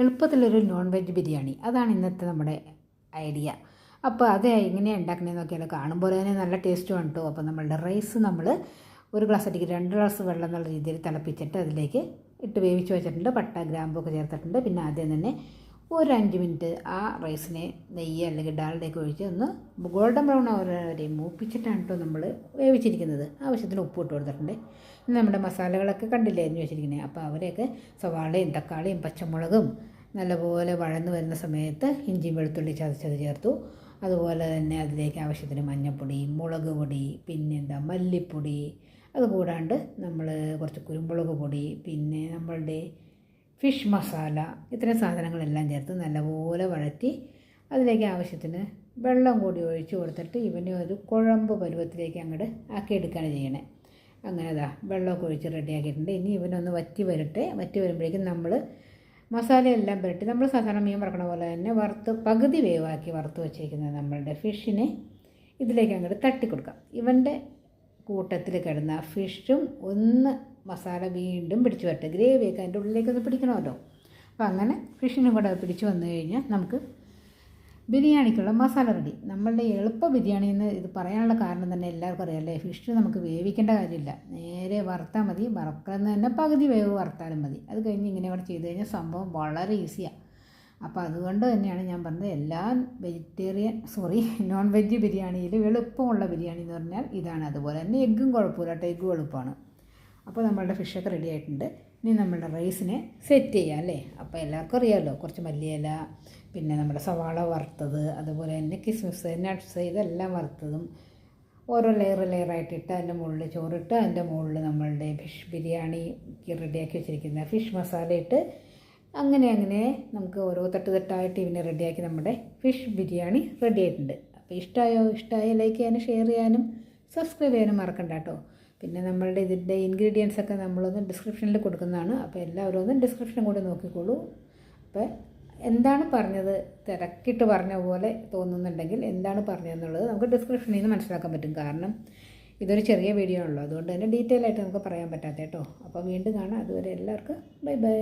എളുപ്പത്തിലൊരു non veg biryani, അതാണ് ഇന്നത്തെ നമ്മുടെ ഐഡിയ. അപ്പോൾ അത് എങ്ങനെയാണ് ഉണ്ടാക്കണതെന്ന് നോക്കിയാൽ കാണുമ്പോൾ തന്നെ നല്ല ടേസ്റ്റുമാണ് കേട്ടോ. അപ്പോൾ നമ്മളുടെ റൈസ് നമ്മൾ ഒരു ഗ്ലാസ് അടിക്ക് 2 ഗ്ലാസ് വെള്ളം എന്നുള്ള രീതിയിൽ തിളപ്പിച്ചിട്ട് അതിലേക്ക് ഇട്ട് വേവിച്ച് വെച്ചിട്ടുണ്ട്. പട്ട ഗ്രാമ്പൊക്കെ ചേർത്തിട്ടുണ്ട്. പിന്നെ ആദ്യം തന്നെ ഒരു 5 മിനിറ്റ് ആ റൈസിനെ നെയ്യ് അല്ലെങ്കിൽ ഡാൽഡയൊക്കെ ഒഴിച്ച് ഒന്ന് ഗോൾഡൻ ബ്രൗൺ വരെ മൂപ്പിച്ചിട്ടാണ് കേട്ടോ നമ്മൾ വേവിച്ചിരിക്കുന്നത്. ആവശ്യത്തിന് ഉപ്പ് ഇട്ട് കൊടുത്തിട്ടുണ്ട്. നമ്മുടെ മസാലകളൊക്കെ കണ്ടില്ലേ അരിഞ്ഞ് വെച്ചിരിക്കുന്നത്. അപ്പോൾ അവരെയൊക്കെ സവാളയും തക്കാളിയും പച്ചമുളകും നല്ലപോലെ വഴന്ന് വരുന്ന സമയത്ത് ഇഞ്ചിയും വെളുത്തുള്ളി ചതച്ചത് ചേർത്തു. അതുപോലെ തന്നെ അതിലേക്ക് ആവശ്യത്തിന് മഞ്ഞൾപ്പൊടി, മുളക് പൊടി, പിന്നെന്താ മല്ലിപ്പൊടി, അതുകൂടാണ്ട് നമ്മൾ കുറച്ച് കുരുമുളക് പൊടി, പിന്നെ നമ്മളുടെ ഫിഷ് മസാല, ഇത്തരം സാധനങ്ങളെല്ലാം ചേർത്ത് നല്ലപോലെ വഴറ്റി അതിലേക്ക് ആവശ്യത്തിന് വെള്ളം കൂടി ഒഴിച്ച് കൊടുത്തിട്ട് ഇവനെ ഒരു കുഴമ്പ് പരുവത്തിലേക്ക് അങ്ങോട്ട് ആക്കിയെടുക്കുകയാണ് ചെയ്യണേ. അങ്ങനെ വെള്ളമൊക്കെ ഒഴിച്ച് റെഡിയാക്കിയിട്ടുണ്ട്. ഇനി ഇവനൊന്ന് വറ്റി വരട്ടെ. വറ്റി വരുമ്പോഴേക്കും നമ്മൾ മസാലയെല്ലാം പുരട്ടി നമ്മൾ സാധാരണ മീൻ വറക്കണ പോലെ തന്നെ പകുതി വേവാക്കി വറുത്ത് വെച്ചിരിക്കുന്ന നമ്മളുടെ ഫിഷിനെ ഇതിലേക്ക് അങ്ങോട്ട് തട്ടിക്കൊടുക്കാം. ഇവൻ്റെ കൂട്ടത്തിൽ കിടന്ന ഫിഷും ഒന്ന് മസാല വീണ്ടും പിടിച്ചു വരട്ടെ. ഗ്രേവിയൊക്കെ അതിൻ്റെ ഉള്ളിലേക്കൊന്ന് പിടിക്കണമല്ലോ. അപ്പോൾ അങ്ങനെ ഫിഷിനും കൂടെ പിടിച്ചു വന്നു കഴിഞ്ഞാൽ നമുക്ക് ബിരിയാണിക്കുള്ള മസാല റെഡി. നമ്മളുടെ എളുപ്പ ബിരിയാണി എന്ന് ഇത് പറയാനുള്ള കാരണം തന്നെ എല്ലാവർക്കും അറിയാമല്ലേ. ഫിഷ് നമുക്ക് വേവിക്കേണ്ട കാര്യമില്ല, നേരെ വറുത്താൽ മതി. വറുക്കുന്നത് തന്നെ പകുതി വേവ് വറുത്താലും മതി. അത് കഴിഞ്ഞ് ഇങ്ങനെ ഇവിടെ ചെയ്ത് കഴിഞ്ഞാൽ സംഭവം വളരെ ഈസിയാണ്. അപ്പോൾ അതുകൊണ്ട് തന്നെയാണ് ഞാൻ പറഞ്ഞത് എല്ലാ നോൺ വെജ് ബിരിയാണിയിൽ എളുപ്പമുള്ള ബിരിയാണി എന്ന് പറഞ്ഞാൽ ഇതാണ്. അതുപോലെ തന്നെ എഗ്ഗും കുഴപ്പമില്ല കേട്ടോ, എഗ്ഗും എളുപ്പമാണ്. അപ്പോൾ നമ്മളുടെ ഫിഷൊക്കെ റെഡി ആയിട്ടുണ്ട്. ഇനി നമ്മളുടെ റൈസിനെ സെറ്റ് ചെയ്യാം അല്ലേ. അപ്പോൾ എല്ലാവർക്കും അറിയാമല്ലോ, കുറച്ച് മല്ലിയില, പിന്നെ നമ്മുടെ സവാള വറുത്തത്, അതുപോലെ തന്നെ കിസ്മിസ്, നട്ട്സ്, ഇതെല്ലാം വറുത്തതും ഓരോ ലെയറായിട്ടിട്ട് അതിൻ്റെ മുകളിൽ ചോറിട്ട് അതിൻ്റെ മുകളിൽ നമ്മളുടെ ഫിഷ് ബിരിയാണി റെഡിയാക്കി വെച്ചിരിക്കുന്ന ഫിഷ് മസാല ഇട്ട് അങ്ങനെ നമുക്ക് ഓരോ തട്ടായിട്ട് ഇവനെ റെഡിയാക്കി നമ്മുടെ ഫിഷ് ബിരിയാണി റെഡി ആയിട്ടുണ്ട്. അപ്പോൾ ഇഷ്ടമായ ലൈക്ക് ചെയ്യാനും ഷെയർ ചെയ്യാനും സബ്സ്ക്രൈബ് ചെയ്യാനും മറക്കണ്ട കേട്ടോ. പിന്നെ നമ്മളുടെ ഇതിൻ്റെ ഇൻഗ്രീഡിയൻസ് ഒക്കെ നമ്മളൊന്ന് ഡിസ്ക്രിപ്ഷനിൽ കൊടുക്കുന്നതാണ്. അപ്പോൾ എല്ലാവരും ഒന്ന് ഡിസ്ക്രിപ്ഷൻ കൂടി നോക്കിക്കോളൂ. അപ്പോൾ എന്താണ് പറഞ്ഞത് തിരക്കിട്ട് പറഞ്ഞ പോലെ തോന്നുന്നുണ്ടെങ്കിൽ എന്താണ് പറഞ്ഞതെന്നുള്ളത് നമുക്ക് ഡിസ്ക്രിപ്ഷനിൽ നിന്ന് മനസ്സിലാക്കാൻ പറ്റും. കാരണം ഇതൊരു ചെറിയ വീഡിയോ ആണല്ലോ, അതുകൊണ്ട് തന്നെ ഡീറ്റെയിൽ ആയിട്ട് നമുക്ക് പറയാൻ പറ്റാത്ത കേട്ടോ. അപ്പോൾ വീണ്ടും കാണാം. അതുവരെ എല്ലാവർക്കും ബൈ.